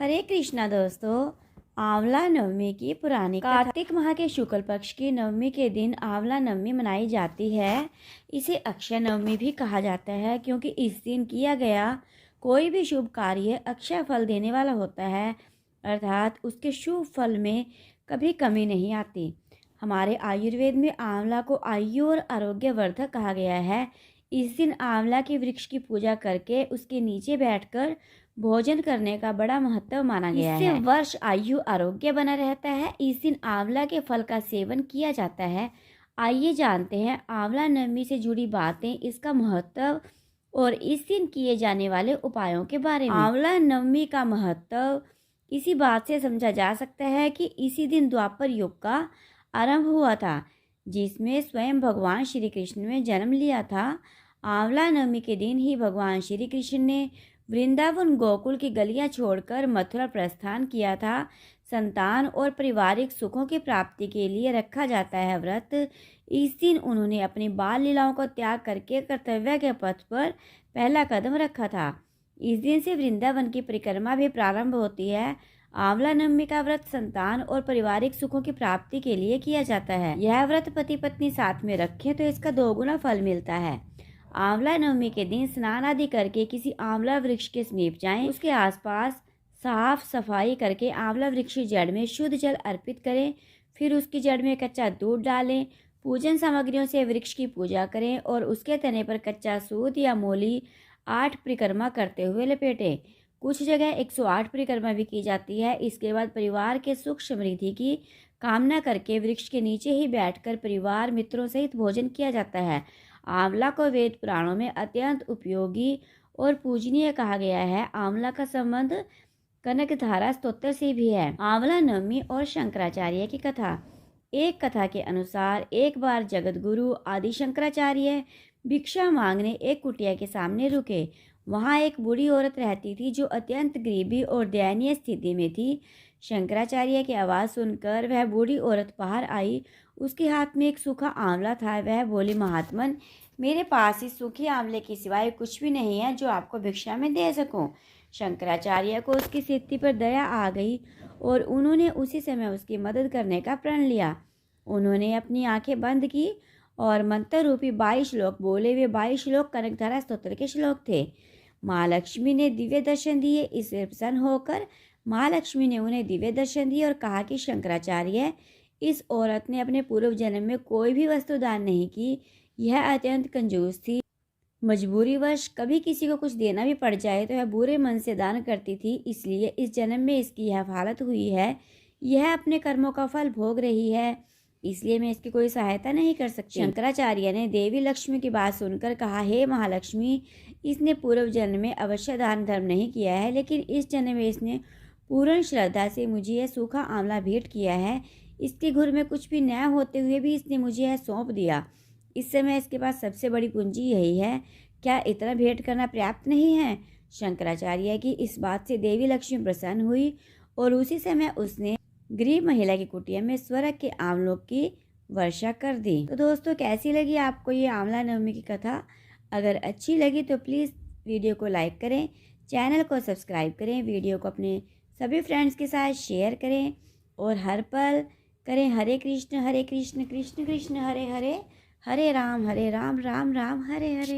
हरे कृष्णा दोस्तों। आंवला नवमी की पुरानी कार्तिक माह के शुक्ल पक्ष की नवमी के दिन आंवला नवमी मनाई जाती है। इसे अक्षय नवमी भी कहा जाता है क्योंकि इस दिन किया गया कोई भी शुभ कार्य अक्षय फल देने वाला होता है, अर्थात उसके शुभ फल में कभी कमी नहीं आती। हमारे आयुर्वेद में आंवला को आयु और आरोग्यवर्धक कहा गया है। इस दिन आंवला के वृक्ष की पूजा करके उसके नीचे बैठकर भोजन करने का बड़ा महत्व माना गया है। इससे वर्ष आयु आरोग्य बना रहता है। इस दिन आंवला के फल का सेवन किया जाता है। आइए जानते हैं आंवला नवमी से जुड़ी बातें, इसका महत्व और इस दिन किए जाने वाले उपायों के बारे में। आंवला नवमी का महत्व इसी बात से समझा जा सकता है कि इसी दिन द्वापर युग का आरंभ हुआ था, जिसमें स्वयं भगवान श्री कृष्ण ने जन्म लिया था। आंवला नवमी के दिन ही भगवान श्री कृष्ण ने वृंदावन गोकुल की गलियां छोड़कर मथुरा प्रस्थान किया था। संतान और पारिवारिक सुखों की प्राप्ति के लिए रखा जाता है व्रत। इस दिन उन्होंने अपनी बाल लीलाओं को त्याग करके कर्तव्य के पथ पर पहला कदम रखा था। इस दिन से वृंदावन की परिक्रमा भी प्रारंभ होती है। आंवला नवमी का व्रत संतान और पारिवारिक सुखों की प्राप्ति के लिए किया जाता है। यह व्रत पति पत्नी साथ में रखें तो इसका दोगुना फल मिलता है। आंवला नवमी के दिन स्नान आदि करके किसी आंवला वृक्ष के समीप जाएं। उसके आसपास साफ सफाई करके आंवला वृक्ष की जड़ में शुद्ध जल अर्पित करें। फिर उसकी जड़ में कच्चा दूध डालें। पूजन सामग्रियों से वृक्ष की पूजा करें और उसके तने पर कच्चा सूत या मोली 8 परिक्रमा करते हुए लपेटें। कुछ जगह 108 परिक्रमा भी की जाती है। इसके बाद परिवार के सुख समृद्धि की कामना करके वृक्ष के नीचे ही बैठकर परिवार मित्रों सहित भोजन किया जाता है। आंवला को वेद पुराणों में अत्यंत उपयोगी और पूजनीय कहा गया है। आंवला का संबंध कनकधारा स्तोत्र से भी है। आंवला नवमी और शंकराचार्य की कथा। एक कथा के अनुसार एक बार जगत गुरु आदि शंकराचार्य भिक्षा मांगने एक कुटिया के सामने रुके। वहाँ एक बूढ़ी औरत रहती थी जो अत्यंत गरीबी और दयनीय स्थिति में थी। शंकराचार्य की आवाज़ सुनकर वह बूढ़ी औरत बाहर आई। उसके हाथ में एक सूखा आंवला था। वह बोली, महात्मन, मेरे पास इस सूखे आंवले के सिवाय कुछ भी नहीं है जो आपको भिक्षा में दे सकूं। शंकराचार्य को उसकी स्थिति पर दया आ गई और उन्होंने उसी समय उसकी मदद करने का प्रण लिया। उन्होंने अपनी आंखें बंद की और मंत्र रूपी 22 श्लोक बोले। वे 22 श्लोक कनकधारा स्तोत्र के श्लोक थे। माँ लक्ष्मी ने दिव्य दर्शन दिए। इससे प्रसन्न होकर माँ लक्ष्मी ने उन्हें दिव्य दर्शन दिए और कहा कि शंकराचार्य, इस औरत ने अपने पूर्व जन्म में कोई भी वस्तु दान नहीं की। यह अत्यंत कंजूस थी। मजबूरीवश कभी किसी को कुछ देना भी पड़ जाए तो वह बुरे मन से दान करती थी। इसलिए इस जन्म में इसकी यह हालत हुई है। यह अपने कर्मों का फल भोग रही है, इसलिए मैं इसकी कोई सहायता नहीं कर सकती। शंकराचार्य ने देवी लक्ष्मी की बात सुनकर कहा, हे महालक्ष्मी, इसने पूर्व जन्म में अवश्य दान धर्म नहीं किया है, लेकिन इस जन्म में इसने पूर्ण श्रद्धा से मुझे यह सूखा आंवला भेंट किया है। इसके घर में कुछ भी न होते हुए भी इसने मुझे यह सौंप दिया। इस समय इसके पास सबसे बड़ी पूंजी यही है। क्या इतना भेंट करना पर्याप्त नहीं है? शंकराचार्य की इस बात से देवी लक्ष्मी प्रसन्न हुई और उसी समय उसने गरीब महिला की कुटिया में स्वर्ग के आंवलों की वर्षा कर दी। तो दोस्तों, कैसी लगी आपको ये आंवला नवमी की कथा? अगर अच्छी लगी तो प्लीज़ वीडियो को लाइक करें, चैनल को सब्सक्राइब करें, वीडियो को अपने सभी फ्रेंड्स के साथ शेयर करें और हर पल करें हरे कृष्ण कृष्ण कृष्ण हरे हरे, हरे राम राम राम हरे हरे।